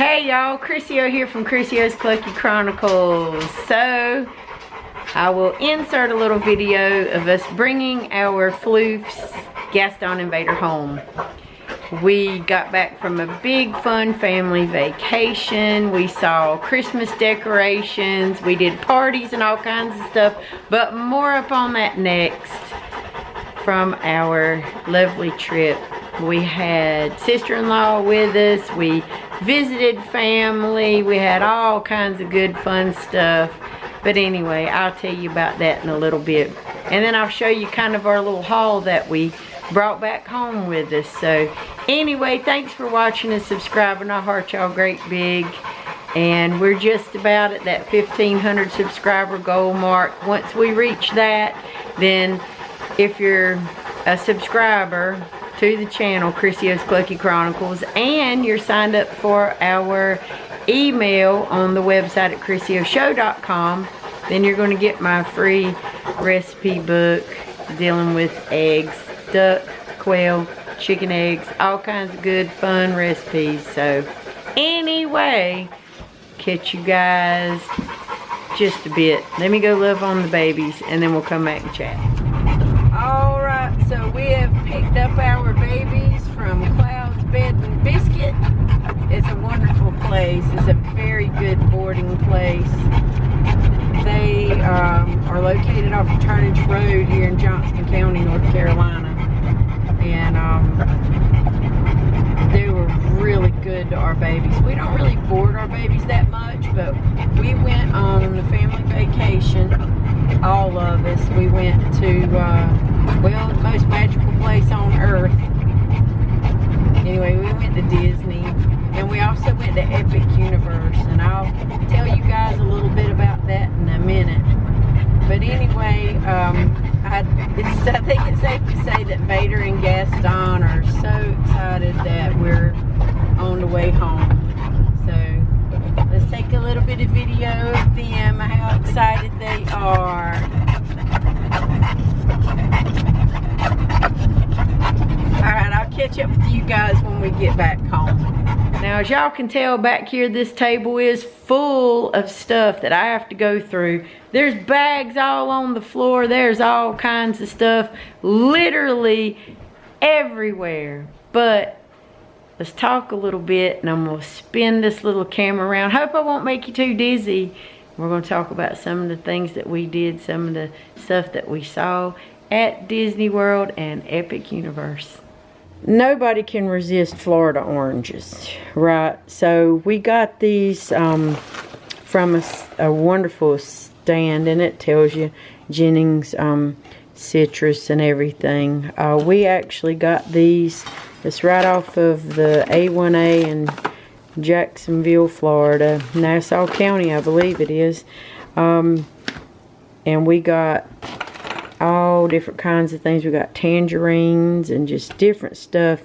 Hey y'all, Chrissy O here from Chrissy O's Clucky Chronicles. So, I will insert a little video of us bringing our floofs Gaston Invader home. We got back from a big fun family vacation. We saw Christmas decorations. We did parties and all kinds of stuff. But more up on that next from our lovely trip. We had sister-in-law with us. We visited family. We had all kinds of good fun stuff. But anyway, I'll tell you about that in a little bit. And then I'll show you kind of our little haul that we brought back home with us. So anyway, thanks for watching and subscribing. I heart y'all great big. And we're just about at that 1,500 subscriber goal mark. Once we reach that, then if you're a subscriber to the channel, Chrissy O's Clucky Chronicles, and you're signed up for our email on the website at chrissyoshow.com, then you're going to get my free recipe book dealing with eggs, duck, quail, chicken eggs, all kinds of good fun recipes. So anyway, catch you guys just a bit. Let me go love on the babies and then we'll come back and chat. Alright, so we have picked up our babies from Cloud's Bed and Biscuit. It's a wonderful place. It's a very good boarding place. They are located off of Turnage Road here in Johnston County, North Carolina. And they were really good to our babies. We don't really board our babies that much, but we went on a family vacation, all of us. We went to, well, the most magical place on earth. Anyway, we went to Disney, and we also went to Epic Universe, and I'll tell you guys a little bit about that in a minute. But anyway, I think it's safe to say that Vader and Gaston are so excited that we're on the way home. So let's take a little bit of video of them, how excited they are. Alright, I'll catch up with you guys when we get back home. Now, as y'all can tell back here, this table is full of stuff that I have to go through. There's bags all on the floor. There's all kinds of stuff literally everywhere. But let's talk a little bit, and I'm going to spin this little camera around. Hope I won't make you too dizzy. We're going to talk about some of the things that we did, some of the stuff that we saw at Disney World and Epic Universe. Nobody can resist Florida oranges, right? So we got these from a wonderful stand, and it tells you Jennings citrus and everything. We actually got these. It's right off of the A1A in Jacksonville, Florida, Nassau County, I believe it is. And we got all different kinds of things. We got tangerines and just different stuff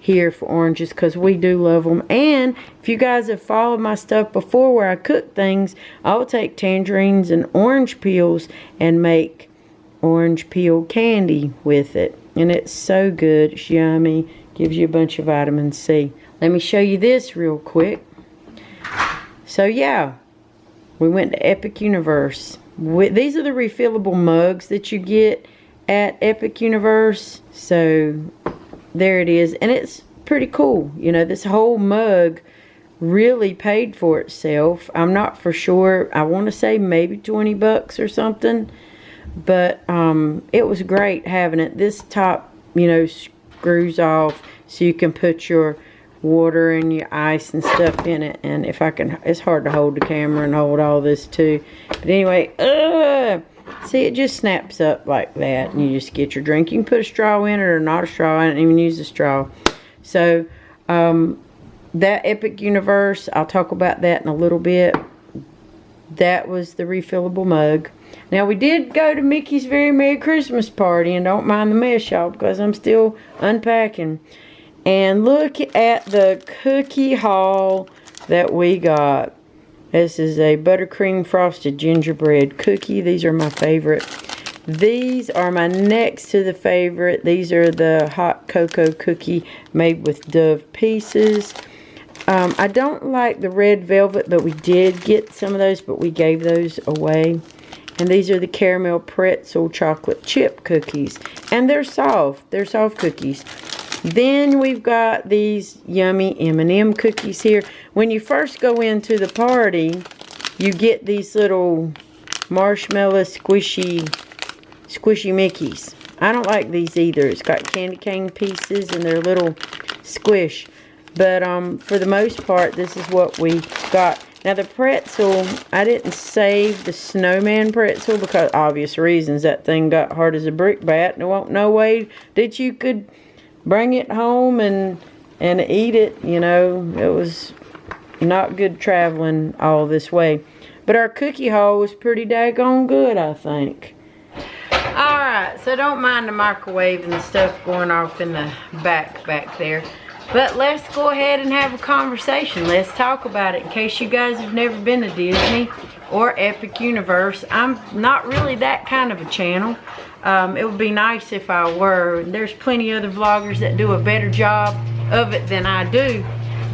here for oranges because we do love them. And if you guys have followed my stuff before where I cook things, I'll take tangerines and orange peels and make orange peel candy with it. And it's so good. It's yummy. Gives you a bunch of vitamin C. Let me show you this real quick. So yeah, we went to Epic Universe. These are the refillable mugs that you get at Epic Universe. So there it is, and it's pretty cool. You know, this whole mug really paid for itself. I'm not for sure. I want to say maybe 20 bucks or something, but it was great having it. This top, you know, screws off so you can put your water and your ice and stuff in it. And if I can, it's hard to hold the camera and hold all this too. But anyway, see, it just snaps up like that, and you just get your drink. You can put a straw in it or not a straw. I didn't even use a straw. So that Epic Universe, I'll talk about that in a little bit. That was the refillable mug. Now, we did go to Mickey's Very Merry Christmas Party, and don't mind the mess, y'all, because I'm still unpacking. And look at the cookie haul that we got. This is a buttercream frosted gingerbread cookie. These are my favorite. These are my next to the favorite. These are the hot cocoa cookie made with Dove pieces. I don't like the red velvet, but we did get some of those, but we gave those away. And these are the caramel pretzel chocolate chip cookies. And they're soft. They're soft cookies. Then we've got these yummy M&M cookies here. When you first go into the party, you get these little marshmallow squishy Mickeys. I don't like these either. It's got candy cane pieces and they're little squish. But for the most part, this is what we got. Now the pretzel, I didn't save the snowman pretzel because obvious reasons. That thing got hard as a brick bat. There won't no way that you could bring it home and eat it. You know, it was not good traveling all this way. But our cookie haul was pretty daggone good, I think. Alright, so don't mind the microwave and the stuff going off in the back there. But let's go ahead and have a conversation. Let's talk about it in case you guys have never been to Disney or Epic Universe. I'm not really that kind of a channel. It would be nice if I were. There's plenty of other vloggers that do a better job of it than I do.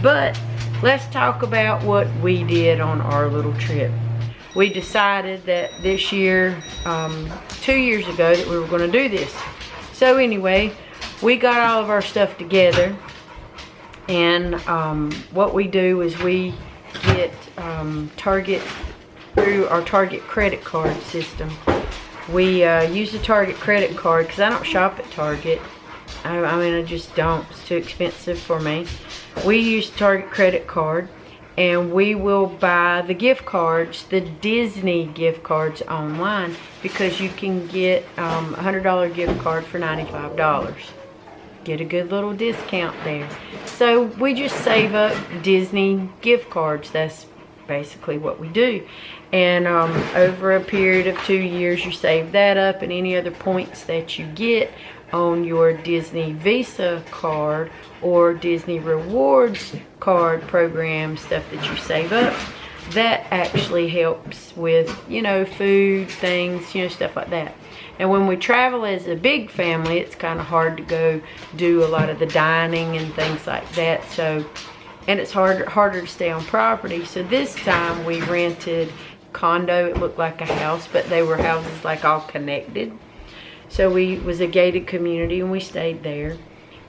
But let's talk about what we did on our little trip. We decided that this year, 2 years ago, that we were going to do this. So anyway, we got all of our stuff together. And what we do is we get Target through our Target credit card system. We use the Target credit card because I don't shop at Target. I mean, I just don't. It's too expensive for me. We use Target credit card, and we will buy the gift cards, the Disney gift cards online, because you can get a $100 gift card for $95. Get a good little discount there. So we just save up Disney gift cards. That's basically what we do. And over a period of 2 years, you save that up, and any other points that you get on your Disney Visa card or Disney Rewards card program, stuff that you save up, that actually helps with, you know, food, things, you know, stuff like that. And when we travel as a big family, it's kind of hard to go do a lot of the dining and things like that. So, and it's harder to stay on property. So this time we rented a condo. It looked like a house, but they were houses like all connected. So it was a gated community, and we stayed there.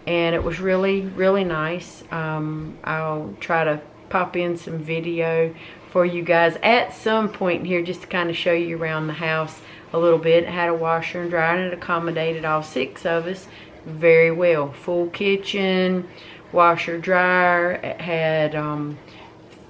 And it was really, really nice. I'll try to pop in some video for you guys at some point here, just to kind of show you around the house a little bit. It had a washer and dryer, and it accommodated all 6 of us very well. Full kitchen, washer, dryer. It had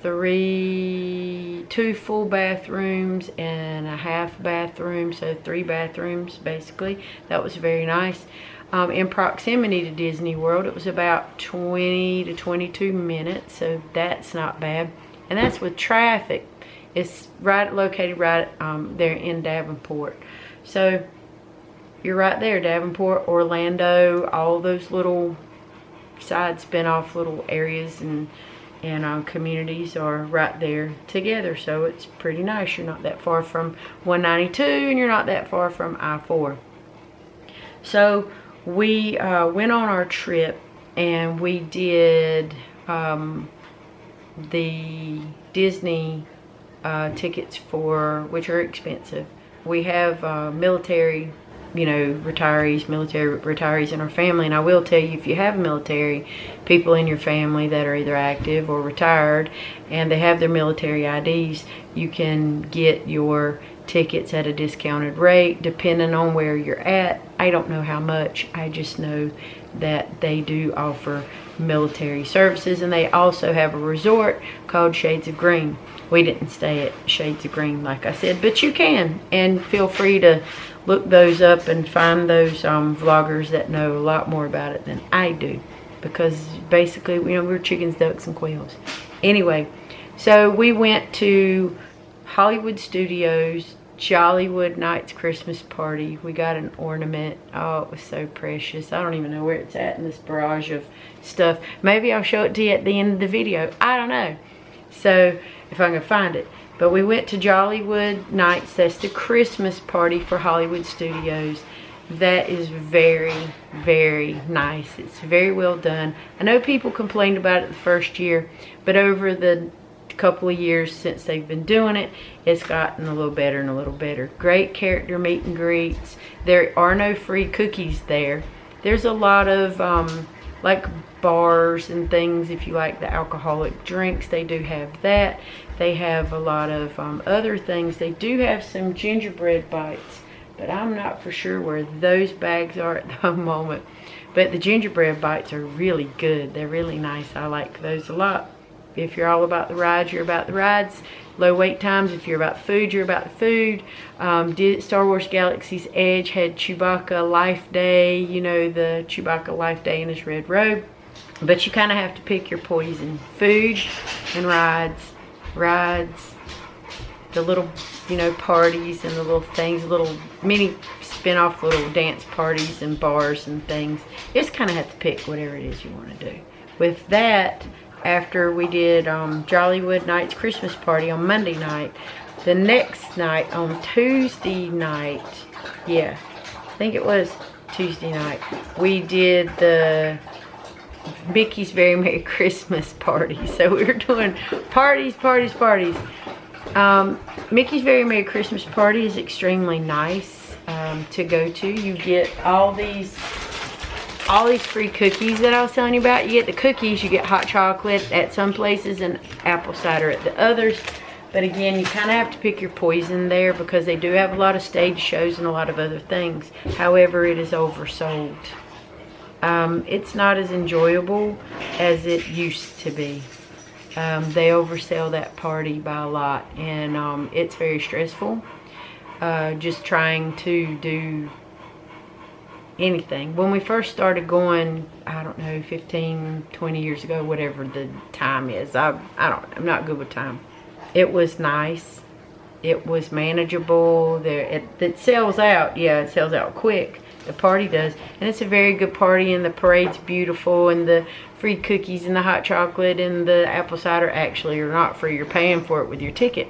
2 full bathrooms and a half bathroom, so 3 bathrooms basically. That was very nice. In proximity to Disney World, it was about 20 to 22 minutes, so that's not bad. And that's with traffic. It's located right there in Davenport. So you're right there, Davenport, Orlando, all those little side spin-off little areas and communities are right there together. So it's pretty nice. You're not that far from 192, and you're not that far from I-4. So we went on our trip, and we did the Disney tickets, which are expensive. We have military, you know, military retirees in our family, and I will tell you, if you have military people in your family that are either active or retired and they have their military IDs, you can get your tickets at a discounted rate depending on where you're at. I don't know how much. I just know that they do offer military services, and they also have a resort called Shades of Green. We didn't stay at Shades of Green, like I said, but you can, and feel free to look those up and find those vloggers that know a lot more about it than I do, because basically, you know, we're chickens, ducks, and quails. Anyway, so we went to Hollywood Studios, Jollywood Nights Christmas Party. We got an ornament. Oh, it was so precious. I don't even know where it's at in this barrage of stuff. Maybe I'll show it to you at the end of the video. I don't know. So, if I can find it. But we went to Jollywood Nights. That's the Christmas party for Hollywood Studios. That is very, very nice. It's very well done. I know people complained about it the first year, but over the couple of years since they've been doing it, it's gotten a little better and a little better. Great character meet and greets. There are no free cookies there. There's a lot of like bars and things. If you like the alcoholic drinks, they do have that. They have a lot of other things. They do have some gingerbread bites, but I'm not for sure where those bags are at the moment. But the gingerbread bites are really good. They're really nice. I like those a lot. If you're all about the rides, you're about the rides. Low wait times. If you're about the food, you're about the food. Star Wars Galaxy's Edge had Chewbacca Life Day. You know, the Chewbacca Life Day in his red robe. But you kind of have to pick your poison. Food and rides. Rides. The little, you know, parties and the little things. Little mini spin-off little dance parties and bars and things. You just kind of have to pick whatever it is you want to do. With that, after we did Jollywood Night's Christmas party on Monday night, the next night on Tuesday night, yeah, I think it was Tuesday night, we did the Mickey's Very Merry Christmas party. So we were doing parties. Mickey's Very Merry Christmas party is extremely nice to go to. You get all these free cookies that I was telling you about. You get the cookies, you get hot chocolate at some places and apple cider at the others. But again, you kind of have to pick your poison there because they do have a lot of stage shows and a lot of other things. However, it is oversold. It's not as enjoyable as it used to be. They oversell that party by a lot, and it's very stressful. Just trying to do anything. When we first started going, I don't know, 15, 20 years ago, whatever the time is. I'm not good with time. It was nice. It was manageable. It sells out. Yeah, it sells out quick. The party does. And it's a very good party, and the parade's beautiful, and the free cookies and the hot chocolate and the apple cider actually are not free. You're paying for it with your ticket.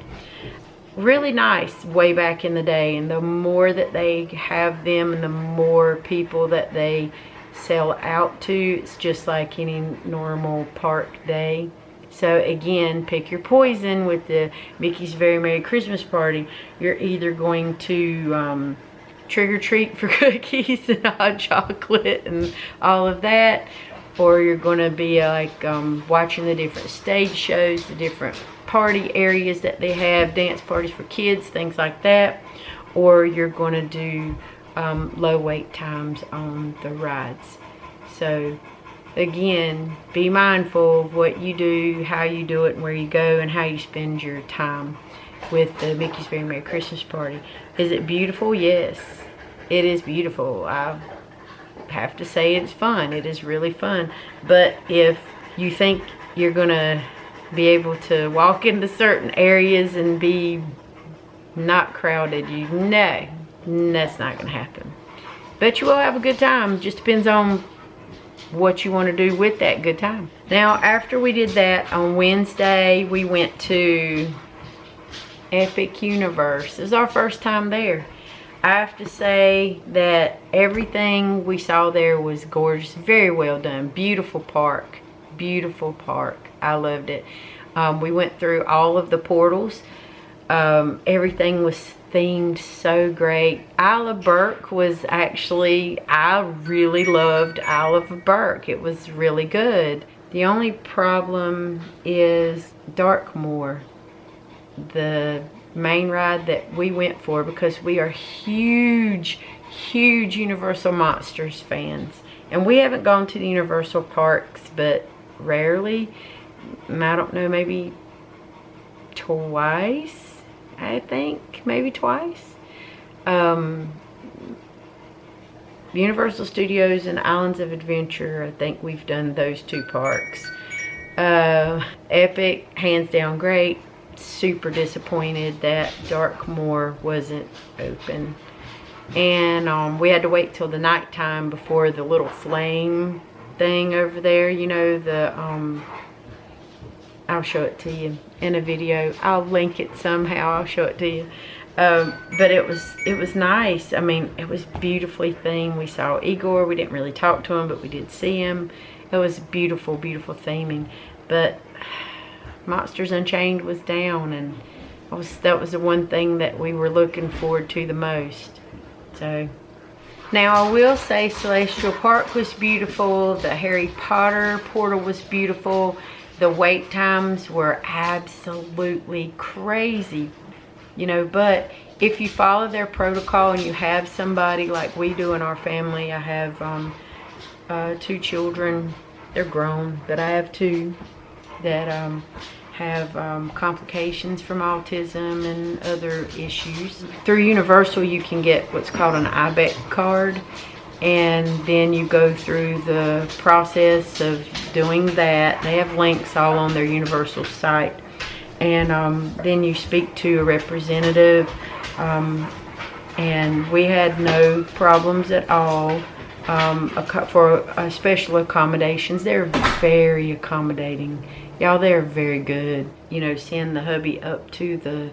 Really nice way back in the day, and the more that they have them and the more people that they sell out to, it's just like any normal park day. So again, pick your poison with the Mickey's Very Merry Christmas party. You're either going to trick or treat for cookies and hot chocolate and all of that, or you're going to be like watching the different stage shows, the different party areas that they have, dance parties for kids, things like that, or you're going to do low wait times on the rides. So again, be mindful of what you do, how you do it, and where you go, and how you spend your time with the Mickey's Very Merry Christmas party. Is it beautiful? Yes, it is beautiful. I have to say it's fun. It is really fun. But if you think you're gonna be able to walk into certain areas and be not crowded, no, that's not gonna happen. But you will have a good time. Just depends on what you want to do with that good time. Now, after we did that on Wednesday, we went to Epic Universe. This is our first time there. I have to say that everything we saw there was gorgeous. Very well done. Beautiful park. Beautiful park. I loved it. We went through all of the portals. Everything was themed so great. Isle of Berk was actually, I really loved Isle of Berk. It was really good. The only problem is Darkmoor, the main ride that we went for, because we are huge Universal Monsters fans, and we haven't gone to the Universal parks but rarely. I don't know, maybe twice, I think, maybe twice. Universal Studios and Islands of Adventure, I think we've done those two parks. Epic, hands down great. Super disappointed that Darkmoor wasn't open, and we had to wait till the nighttime before the little flame thing over there, you know, the I'll show it to you in a video. I'll link it somehow. I'll show it to you. But it was nice. I mean, it was beautifully themed. We saw Igor. We didn't really talk to him, but we did see him. It was beautiful, beautiful theming. But Monsters Unchained was down, and that was the one thing that we were looking forward to the most. So now I will say Celestial Park was beautiful. The Harry Potter portal was beautiful. The wait times were absolutely crazy, you know, but if you follow their protocol and you have somebody like we do in our family, I have 2 children. They're grown, but I have 2 that have complications from autism and other issues. Through Universal, you can get what's called an IBEC card, and then you go through the process of doing that. They have links all on their Universal site, and then you speak to a representative, and we had no problems at all for special accommodations. They're very accommodating. Y'all, they're very good. You know, send the hubby up to the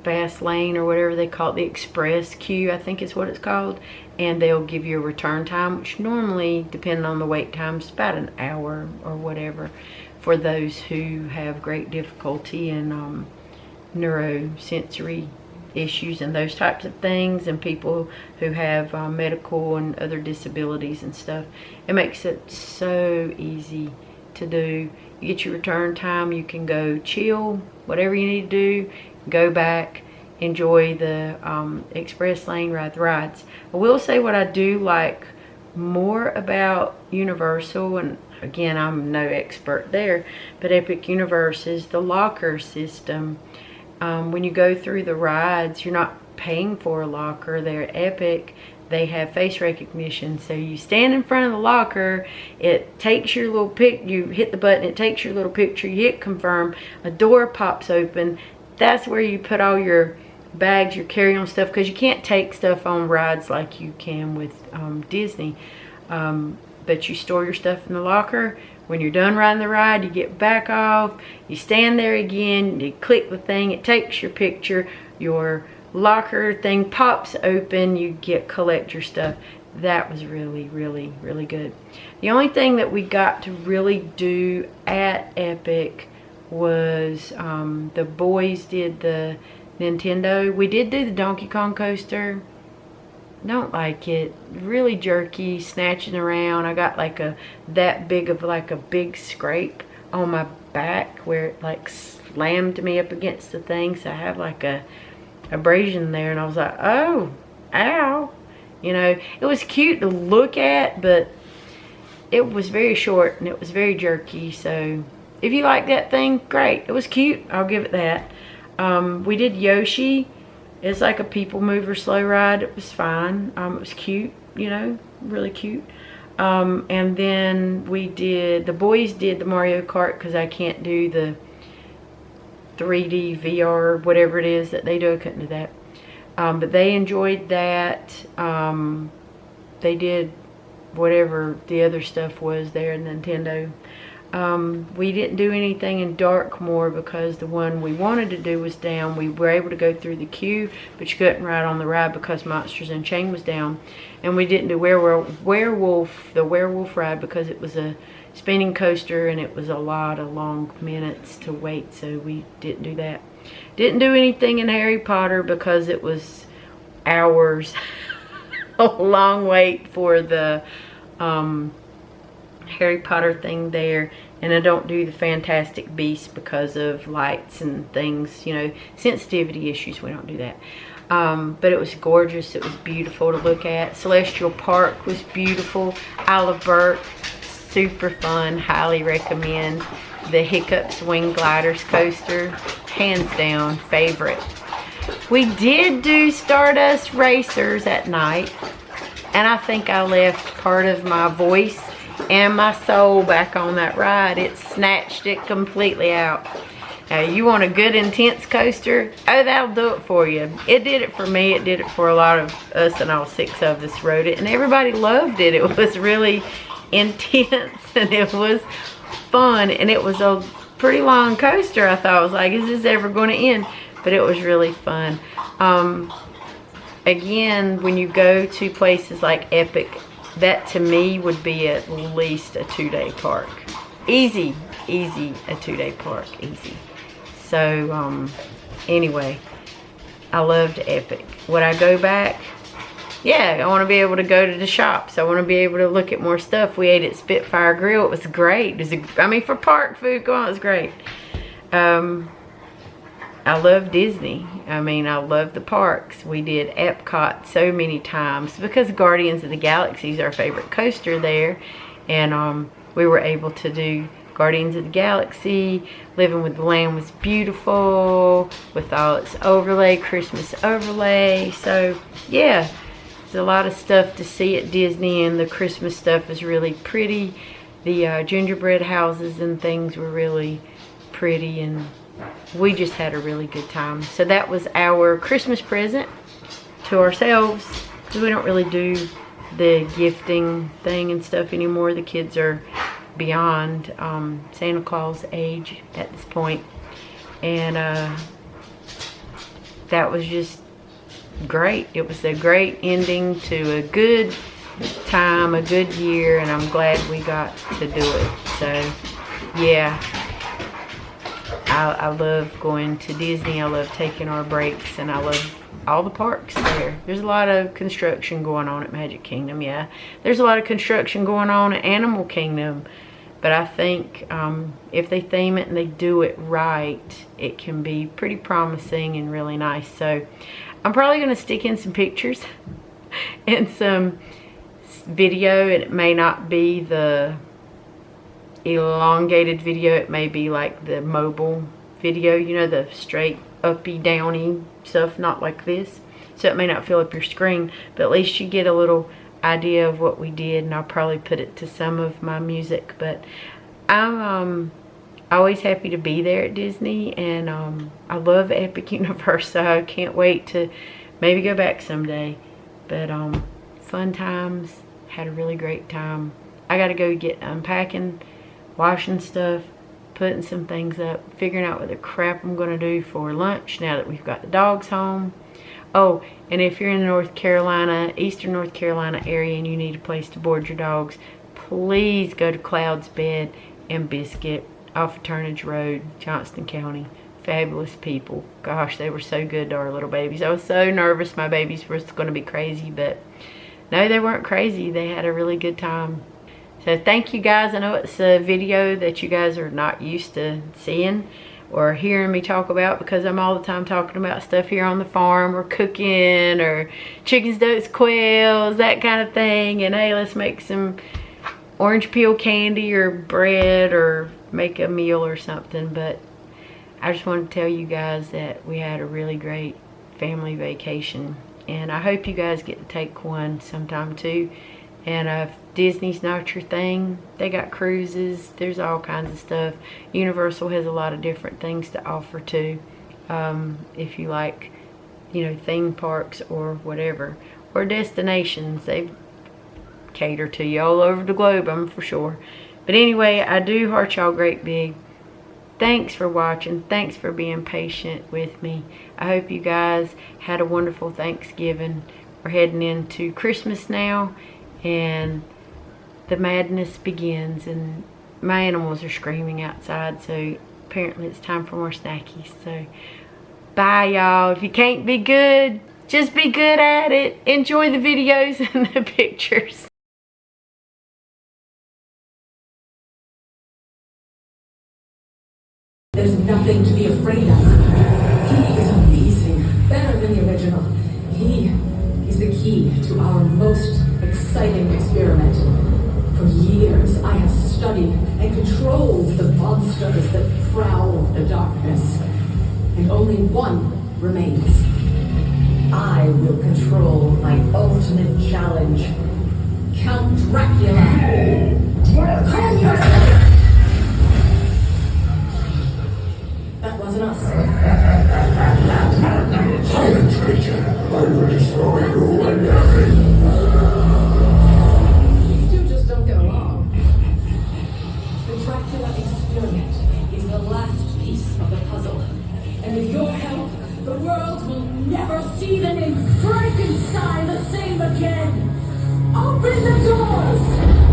fast lane or whatever they call it, the express queue, I think is what it's called, and they'll give you a return time, which normally, depending on the wait time, is about an hour or whatever for those who have great difficulty in neurosensory issues and those types of things, and people who have medical and other disabilities and stuff. It makes it so easy to do. You get your return time, you can go chill, whatever you need to do, go back, enjoy the express lane, ride the rides. I will say what I do like more about Universal, and again, I'm no expert there, but Epic Universe is the locker system. When you go through the rides, you're not paying for a locker. They're Epic. They have face recognition, so you stand in front of the locker, it takes your little you hit the button, it takes your little picture, you hit confirm, a door pops open. That's where you put all your bags, your carry-on stuff, because you can't take stuff on rides like you can with Disney, but you store your stuff in the locker. When you're done riding the ride, you get back off, you stand there again, you click the thing, it takes your picture, your locker thing pops open, you collect your stuff. That was really, really, really good. The only thing that we got to really do at Epic was the boys did the Nintendo. We did do the Donkey Kong coaster. Don't like it. Really jerky, snatching around. I got like that big of like a big scrape on my back where it like slammed me up against the thing, so I have like a abrasion there, and I was like, oh, ow. You know, it was cute to look at, but it was very short and it was very jerky. So if you like that thing, great. It was cute, I'll give it that. We did Yoshi. It's like a people mover slow ride. It was fine. It was cute, you know, really cute. And then the boys did the Mario Kart, because I can't do the 3D VR, whatever it is that they do. I couldn't do that. But they enjoyed that. They did whatever the other stuff was there in Nintendo. We didn't do anything in Darkmoor because the one we wanted to do was down. We were able to go through the queue, but you couldn't ride on the ride because Monsters Unchained was down. And we didn't do the werewolf ride because it was a spinning coaster and it was a lot of long minutes to wait, so we didn't do that. Didn't do anything in Harry Potter because it was hours. A long wait for the Harry Potter thing there, and I don't do the Fantastic Beasts because of lights and things, you know, sensitivity issues. We don't do that. But it was gorgeous. It was beautiful to look at. Celestial Park was beautiful. Isle of Berk, super fun. Highly recommend. The Hiccups Wing Gliders coaster, hands down favorite. We did do Stardust Racers at night, and I think I left part of my voice and my soul back on that ride. It snatched it completely out. Now, you want a good intense coaster? Oh, that'll do it for you. It did it for me. It did it for a lot of us, and all 6 of us rode it, and everybody loved it. It was really intense, and it was fun, and it was a pretty long coaster. I thought, I was like, is this ever going to end? But but it was really fun. Again, when you go to places like Epic, that to me would be at least a 2-day park. Easy a 2-day park, easy. So anyway, I loved Epic. Would I go back? Yeah, I want to be able to go to the shops. I want to be able to look at more stuff. We ate at Spitfire Grill. It was great. I mean, for park food, go on, it was great. I love Disney. I mean, I love the parks. We did Epcot so many times because Guardians of the Galaxy is our favorite coaster there. And we were able to do Guardians of the Galaxy. Living with the Land was beautiful with all its overlay, Christmas overlay. So, yeah, there's a lot of stuff to see at Disney, and the Christmas stuff is really pretty. The gingerbread houses and things were really pretty, and we just had a really good time. So that was our Christmas present to ourselves, because we don't really do the gifting thing and stuff anymore. The kids are beyond Santa Claus age at this point. And that was just great. It was a great ending to a good time, a good year, and I'm glad we got to do it. So yeah, I love going to Disney. I love taking our breaks, and I love all the parks there. There's a lot of construction going on at Magic Kingdom, yeah. There's a lot of construction going on at Animal Kingdom, but I think if they theme it and they do it right, it can be pretty promising and really nice. So I'm probably going to stick in some pictures and some video, and it may not be the elongated video. It may be like the mobile video, you know, the straight uppy downy stuff, not like this. So it may not fill up your screen, but at least you get a little idea of what we did, and I'll probably put it to some of my music. But I'm always happy to be there at Disney, and I love Epic Universe, so I can't wait to maybe go back someday. But fun times, had a really great time. I gotta go get unpacking, washing stuff, putting some things up, figuring out what the crap I'm gonna do for lunch now that we've got the dogs home. Oh, and if you're in the North Carolina, Eastern North Carolina area, and you need a place to board your dogs, please go to Cloud's Bed and Biscuit off of Turnage Road, Johnston County. Fabulous people. Gosh, they were so good to our little babies. I was so nervous my babies were going to be crazy, but no, they weren't crazy. They had a really good time. So thank you guys. I know it's a video that you guys are not used to seeing or hearing me talk about, because I'm all the time talking about stuff here on the farm, or cooking, or chickens, ducks, quails, that kind of thing. And hey, let's make some orange peel candy or bread, or make a meal or something. But I just wanted to tell you guys that we had a really great family vacation, and I hope you guys get to take one sometime too. And if Disney's not your thing, they got cruises, there's all kinds of stuff. Universal has a lot of different things to offer too, if you like, you know, theme parks or whatever, or destinations. They cater to you all over the globe, I'm for sure. But anyway, I do heart y'all great big. Thanks for watching. Thanks for being patient with me. I hope you guys had a wonderful Thanksgiving. We're heading into Christmas now, and the madness begins, and my animals are screaming outside, so apparently it's time for more snackies. So bye y'all. If you can't be good, just be good at it. Enjoy the videos and the pictures. There's nothing to be afraid of. He is amazing, better than the original. He is the key to our most exciting experiment. For years, I have studied and controlled the monsters that prowl the darkness. And only one remains. I will control my ultimate challenge. Count Dracula. Call yourself! That wasn't us. Silent creature, I will destroy you and everything. These two just don't get along. The Dracula experiment is the last piece of the puzzle. And with your help, Open the doors!